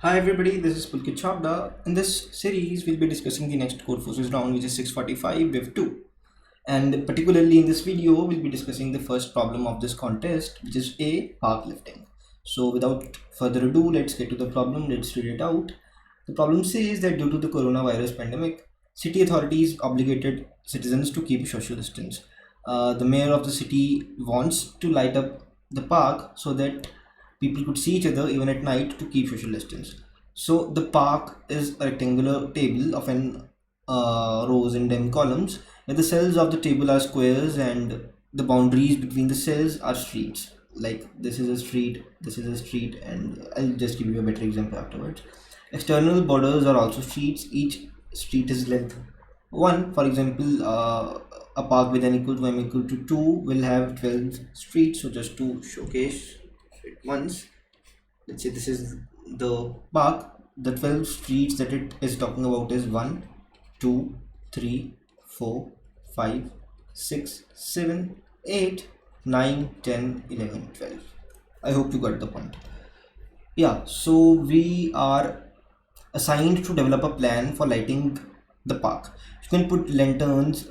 Hi everybody, this is Pulkit Chabda. In this series, we'll be discussing the next code forces round, which is 645 Div 2. And particularly in this video, we'll be discussing the first problem of this contest, which is A, park lifting. So without further ado, let's get to the problem. Let's read it out. The problem says that due to the coronavirus pandemic, city authorities obligated citizens to keep social distance. The mayor of the city wants to light up the park so that people could see each other even at night to keep social distance. So the park is a rectangular table of an rows and then columns, where the cells of the table are squares and the boundaries between the cells are streets. Like this is a street, this is a street, and I'll just give you a better example afterwards. External borders are also streets. Each street is length 1. For example, a park with n equal to m equal to 2 will have 12 streets. So just to showcase it once, let's say this is the park. The 12 streets that it is talking about is 1, 2, 3, 4, 5, 6, 7, 8, 9, 10, 11, 12. I hope you got the point. Yeah, so we are assigned to develop a plan for lighting the park. You can put lanterns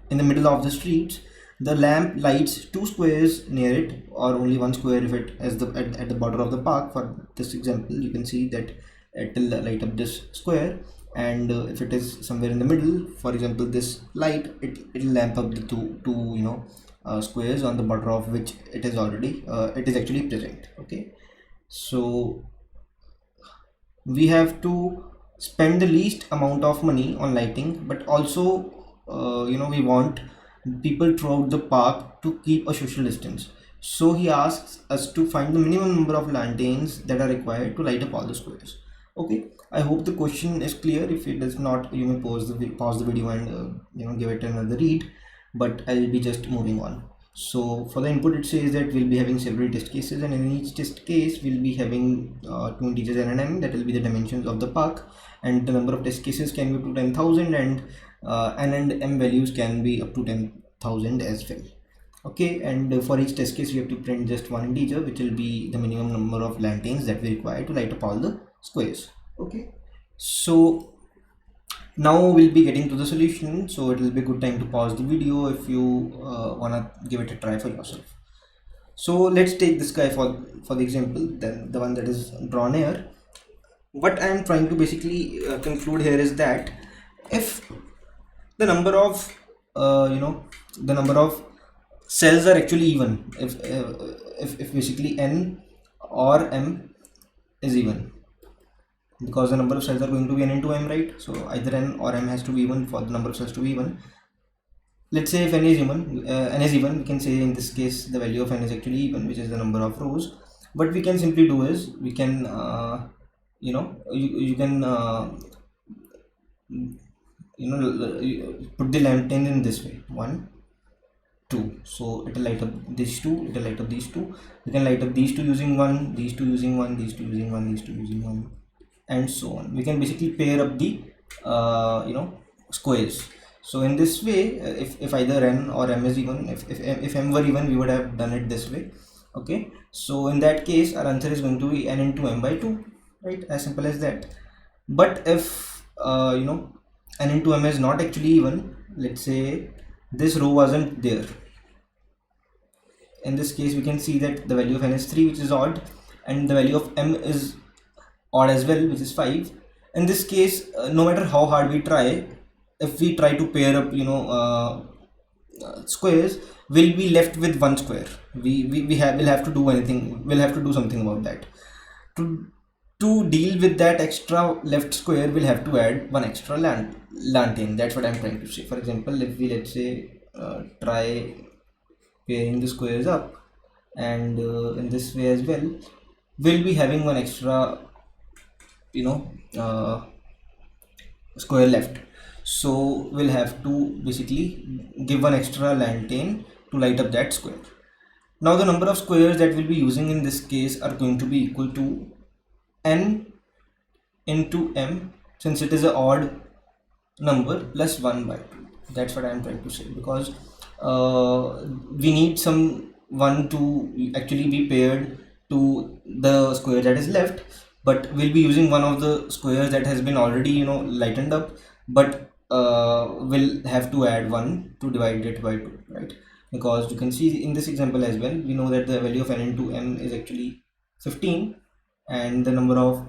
in the middle of the streets. The lamp lights two squares near it, or only one square if it is at the border of the park. For this example, you can see that it will light up this square, and if it is somewhere in the middle, for example this light, it'll lamp up the two squares on the border of which it is already it is actually present. Okay, so we have to spend the least amount of money on lighting, but also we want people throughout the park to keep a social distance. So he asks us to find the minimum number of lanterns that are required to light up all the squares. Okay, I hope the question is clear. If it is not, you may pause the video and give it another read, but I'll be just moving on. So for the input, it says that we'll be having several test cases, and in each test case we'll be having two integers n and m, that will be the dimensions of the park, and the number of test cases can be up to 10,000, and n and m values can be up to 10,000 as well. Okay, and for each test case we have to print just one integer, which will be the minimum number of lanterns that we require to light up all the squares. Okay, so now we'll be getting to the solution, so it will be a good time to pause the video if you wanna give it a try for yourself. So let's take this guy for the example, then the one that is drawn here. What I am trying to basically conclude here is that if the number of the number of cells are actually even, if basically n or m is even, because the number of cells are going to be n into m, right? So either n or m has to be even for the number of cells to be even. Let's say if n is even, we can say in this case the value of n is actually even, which is the number of rows. What we can simply do is we can you can put the lantern in this way: 1, 2. So it will light up these two, it will light up these two. We can light up these two using 1, these two using 1, these two using 1, these two using 1, and so on. We can basically pair up the squares. So in this way, if either n or m is even, if m were even, we would have done it this way. Okay, so in that case our answer is going to be n into m by 2, right? As simple as that. But if n into m is not actually even, let's say this row wasn't there, in this case we can see that the value of n is 3, which is odd, and the value of m is odd as well, which is 5. In this case, no matter how hard we try, if we try to pair up squares, we'll be left with one square. We'll have to do anything, we'll have to do something about that. To deal with that extra left square, we'll have to add one extra lantern. That's what I'm trying to say. For example, if we, let's say, try pairing the squares up, and in this way as well, we'll be having one extra square left. So we'll have to basically give one extra lantern to light up that square. Now the number of squares that we'll be using in this case are going to be equal to n into m, since it is an odd number, plus 1 by 2. That's what I am trying to say, because we need some one to actually be paired to the square that is left. but we'll be using one of the squares that has been already lightened up, but we'll have to add 1 to divide it by 2, right? Because you can see in this example as well, we know that the value of n into m is actually 15, and the number of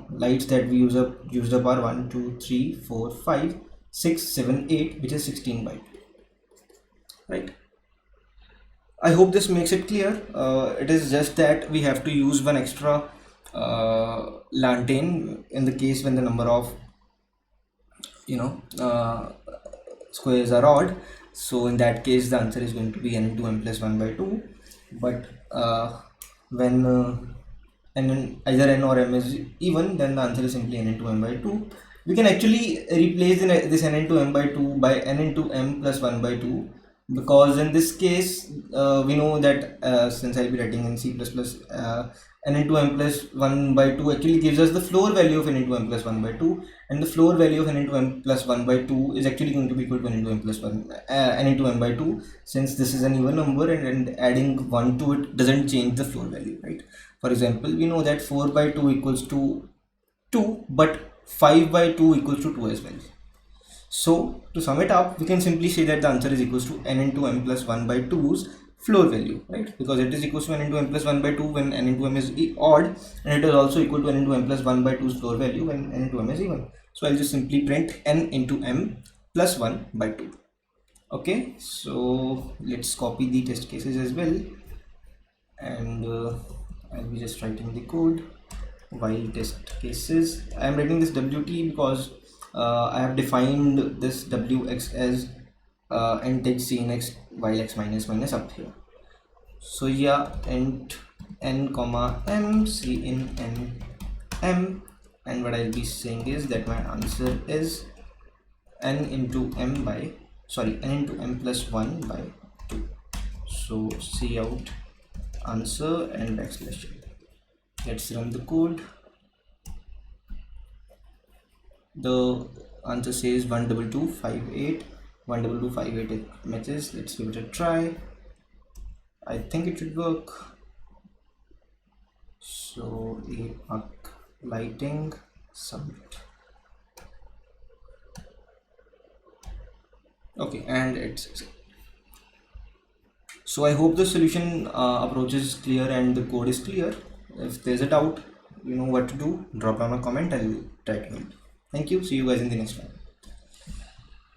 lights that we used up are 1 2 3 4 5 6 7 8, which is 16 by 2, right? I hope this makes it clear. It is just that we have to use one extra lantern in the case when the number of squares are odd. So in that case the answer is going to be n into m plus 1 by 2. But when either n or m is even, then the answer is simply n into m by 2. We can actually replace this n into m by 2 by n into m plus 1 by 2, because in this case we know that since I'll be writing in C++, n into m plus 1 by 2 actually gives us the floor value of n into m plus 1 by 2, and the floor value of n into m plus 1 by 2 is actually going to be equal to n into m plus 1 n into m by 2, since this is an even number, and adding 1 to it doesn't change the floor value, right? For example, we know that 4 by 2 equals to 2, but 5 by 2 equals to 2 as well. So to sum it up, we can simply say that the answer is equals to n into m plus 1 by 2's floor value, right? Because it is equals to n into m plus 1 by 2 when n into m is odd, and it is also equal to n into m plus 1 by 2's floor value when n into m is even. So I'll just simply print n into m plus 1 by 2. Okay, so let's copy the test cases as well, and I'll be just writing the code. While test cases, I am writing this wt because I have defined this wx as int x cin x while x minus minus up here. So yeah, int n comma m cin n m, and what I'll be saying is that my answer is n into m plus 1 by 2. So cout answer and backslash. Let's run the code. The answer says 12258. 12258 it matches. Let's give it a try. I think it should work. So APUC lighting, submit. Okay, and it's so I hope the solution approach is clear and the code is clear. If there's a doubt, you know what to do, drop down a comment. I'll try to help. Thank you. See you guys in the next one.